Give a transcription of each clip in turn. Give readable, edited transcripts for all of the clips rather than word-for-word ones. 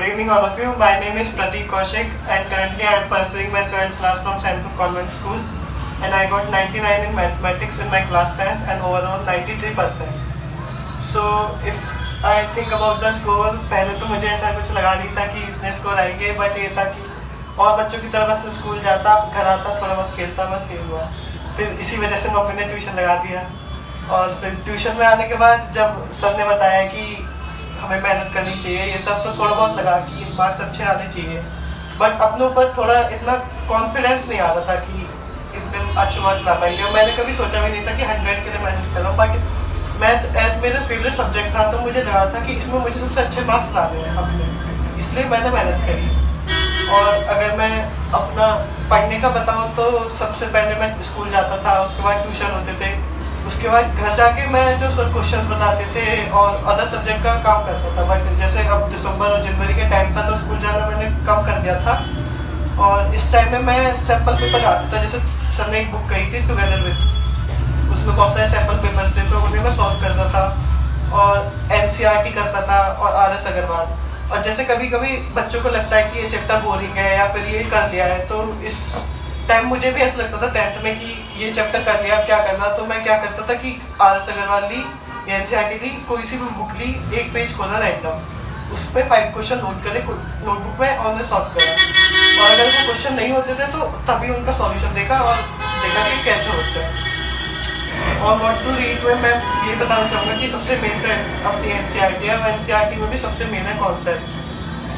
evening all of you. My name is Pratik Kaushik and currently I am pursuing my 12th class from Sainthood Convent School and I got 99 in mathematics in my class 10th and overall 93%. So if I think about the score, पहले तो मुझे ऐसा कुछ लगा नहीं था कि इतने स्कोर आएंगे, बट ये था कि और बच्चों की तरह बस स्कूल जाता, घर आता, थोड़ा बहुत खेलता, बस ये हुआ। फिर इसी वजह से मम्मी ने ट्यूशन लगा दिया और फिर ट्यूशन में आने के बाद जब सर ने बताया कि हमें मेहनत करनी चाहिए ये सब, तो थोड़ा बहुत लगा कि मार्क्स अच्छे आने चाहिए, बट अपने ऊपर थोड़ा इतना कॉन्फिडेंस नहीं आ रहा था कि इतने अच्छे मार्क्स ला पाएंगे। मैंने कभी सोचा भी नहीं था कि 100 के लिए मेहनत कर रहा हूँ, बट मैथ एज मेरा फेवरेट सब्जेक्ट था तो मुझे लगा था कि इसमें मुझे सबसे अच्छे मार्क्स लाने हैं अपने, इसलिए मैंने मेहनत करी। और अगर मैं अपना पढ़ने का बताऊँ तो सबसे पहले मैं स्कूल जाता था, उसके बाद ट्यूशन होते थे, उसके बाद घर जाके मैं जो सर क्वेश्चन बनाते थे और अदर सब्जेक्ट का काम करता था। बट जैसे अब दिसंबर और जनवरी के टाइम था तो स्कूल जाना मैंने कम कर दिया था और इस टाइम में मैं सैम्पल पेपर आता था। जैसे सर ने एक बुक कही थी टुगेदर विद, उसमें बहुत सारे सैम्पल पेपर्स थे तो उन्हें मैं सॉल्व करता था और NCERT करता था और RS अग्रवाल। और जैसे कभी कभी बच्चों को लगता है कि ये चैप्टर बोरिंग है या फिर ये कर लिया है, तो इस टाइम मुझे भी ऐसा लगता था 10th में कि ये चैप्टर कर लिया अब क्या करना, तो मैं क्या करता था कि RS अग्रवाल ली या NCERT ली, कोई सी भी बुक ली, एक पेज खोला रैंडम, उस पर 5 क्वेश्चन नोट करे नोटबुक में और उन्हें सॉल्व करा। और अगर वो क्वेश्चन नहीं होते थे तो तभी उनका सॉल्यूशन देखा और देखा कि कैसे होते हैं। और व्हाट टू रीड में मैं ये बताना चाहूँगा कि सबसे मेन तो अपनी NCERT है और NCERT में भी सबसे मेन है कॉन्सेप्ट।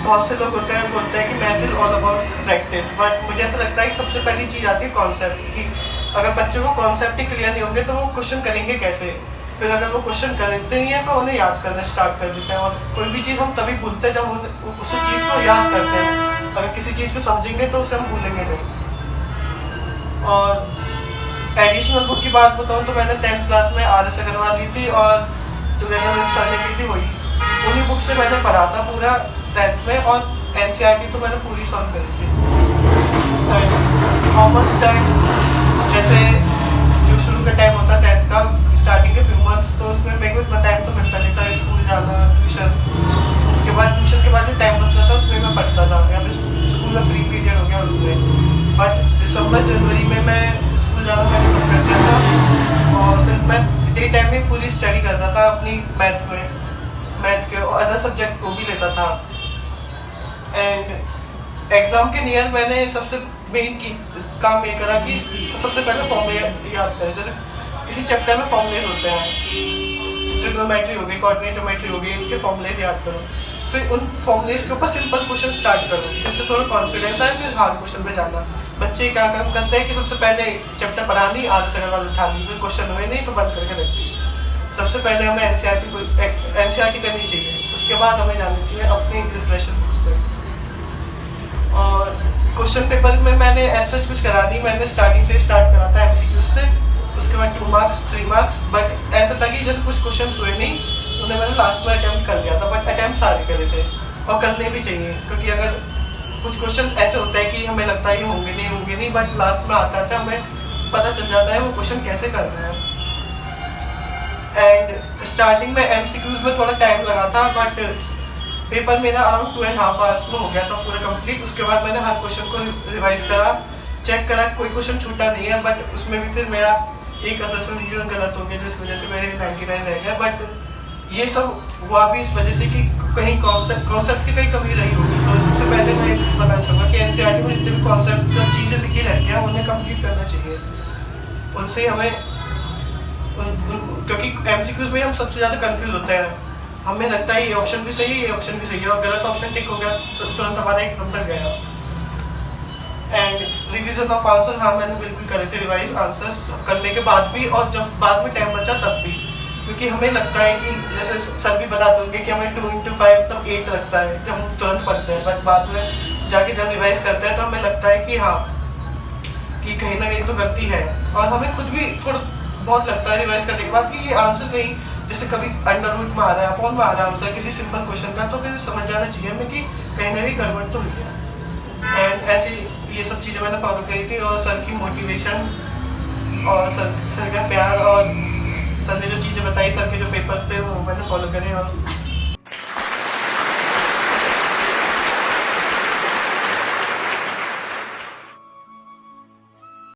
बहुत से लोग होते हैं बोलते हैं कि math is all about practice, but मुझे ऐसा लगता है कि सबसे पहली चीज़ आती है कॉन्सेप्ट की। अगर बच्चों को कॉन्सेप्ट ही क्लियर नहीं होंगे तो वो क्वेश्चन करेंगे कैसे, फिर अगर वो क्वेश्चन करते नहीं है तो उन्हें याद करना स्टार्ट कर देते हैं। और कोई भी चीज़ हम तभी भूलते हैं जब उस चीज़ को याद करते हैं, अगर किसी चीज़ को समझेंगे तो उसे हम भूलेंगे नहीं। और एडिशनल बुक की बात बताऊँ तो मैंने 10th क्लास में RS अग्रवाल ली थी और टुगेदर विद सर ने की थी, वही उन्हीं बुक से मैंने पढ़ा था पूरा 10th में। और NCERT तो मैंने पूरी सॉल्व करी थी। हाउ मच टाइम, जैसे जो शुरू का टाइम होता है 10th का, स्टार्टिंग के फ्यू मंथ्स, तो उसमें मेरे को इतना टाइम तो मिलता नहीं था, स्कूल जाना, ट्यूशन, उसके बाद ट्यूशन के बाद जो टाइम बचता था उसमें मैं पढ़ता था, या फिर स्कूल का फ्री पीरियड हो गया उसमें। बट दिसंबर जनवरी में मैं स्कूल जाना मैंने शुरू कर दिया था और फिर मैं डे टाइम में पूरी स्टडी करता था अपनी मैथ के और अदर सब्जेक्ट को भी लेता था। एंड एग्ज़ाम के नियर मैंने सबसे मेन काम ये करा कि सबसे पहले फॉर्मूले याद करें। जैसे किसी चैप्टर में फॉर्मूले होते हैं, ट्रिग्नोमेट्री हो गई, कोऑर्डिनेट ज्योमेट्री हो गई, इनके फॉर्मूले याद करो, फिर उन फॉर्मूलेज के ऊपर सिंपल क्वेश्चन स्टार्ट करो जिससे थोड़ा कॉन्फिडेंस आए, फिर हार्ड क्वेश्चन पे जाना। बच्चे क्या काम करते हैं कि सबसे पहले चैप्टर पढ़ा ली, RS अग्रवाल उठा ली, फिर क्वेश्चन हुए नहीं तो बंद करके रख दी। सबसे पहले हमें NCERT करनी चाहिए, उसके बाद हमें जानी चाहिए अपनी प्रिपरेशन बुक्स पे। और क्वेश्चन पेपर में मैंने ऐसा कुछ करा नहीं, मैंने स्टार्टिंग से स्टार्ट करा था MCQ से, उसके बाद 2 मार्क्स 3 मार्क्स। बट ऐसा था कि जैसे कुछ क्वेश्चन हुए नहीं तो उन्हें मैंने लास्ट में अटैम्प्ट कर लिया था, बट अटैम्प्ट सारे करे थे और करने भी चाहिए, क्योंकि अगर कुछ क्वेश्चन ऐसे होते हैं कि हमें लगता है ये होंगे नहीं, बट लास्ट में आता था हमें पता चल जाता है वो क्वेश्चन कैसे करना है। एंड स्टार्टिंग में MCQs में थोड़ा टाइम लगा था, बट पेपर मेरा अराउंड 2.5 आवर्स में हो गया था पूरा कंप्लीट। उसके बाद मैंने हर क्वेश्चन को रिवाइज करा, चेक करा, कोई क्वेश्चन छूटा नहीं है, बट उसमें भी फिर मेरा एक असेसमेंट रीजन गलत हो गया जिस वजह से मेरे 99 रह गया। बट ये सब हुआ भी इस वजह से कि कहीं कॉन्सेप्ट की कहीं कमी रही होगी। तो सबसे पहले मैं बताना चाहूँगा कि NCERT में जितने भी कॉन्सेप्ट जो चीज़ें लिखी रहती हैं उन्हें कंप्लीट करना चाहिए, उनसे हमें क्योंकि MCQs में हम सबसे ज़्यादा कंफ्यूज होते हैं, हमें लगता है ये ऑप्शन भी सही है, ये ऑप्शन भी सही है, और गलत ऑप्शन टिक हो गया तो तुरंत हमारा एक नंबर गया। एंड रिवीजन ऑफ आंसर, हाँ मैंने बिल्कुल करे थे रिवाइज आंसर्स करने के बाद भी, और जब बाद में टाइम बचा तब भी, क्योंकि हमें लगता है कि जैसे सर भी बताते होंगे कि हमें 2 into 5 तब 8 लगता है जब हम तुरंत पढ़ते हैं, बट बाद में जाके जब रिवाइज करते हैं तो हमें लगता है कि हाँ कि कहीं ना कहीं तो गलती है। और हमें खुद भी थोड़ा बहुत लगता है रिवाइज करने के बाद कि ये आंसर कहीं, जैसे कभी अंडर रूट में आ रहा है, अपॉन में आ रहा है आंसर किसी सिंपल क्वेश्चन का, तो फिर समझ जाना चाहिए हमें कि कहीं ना कहीं गड़बड़ तो हुई है। एंड ऐसी ये सब चीज़ें मैंने फॉलो करी थी, और सर की मोटिवेशन और सर का प्यार और सर ने जो चीज़ें बताई, सर के जो पेपर्स थे वो मैंने फॉलो करे और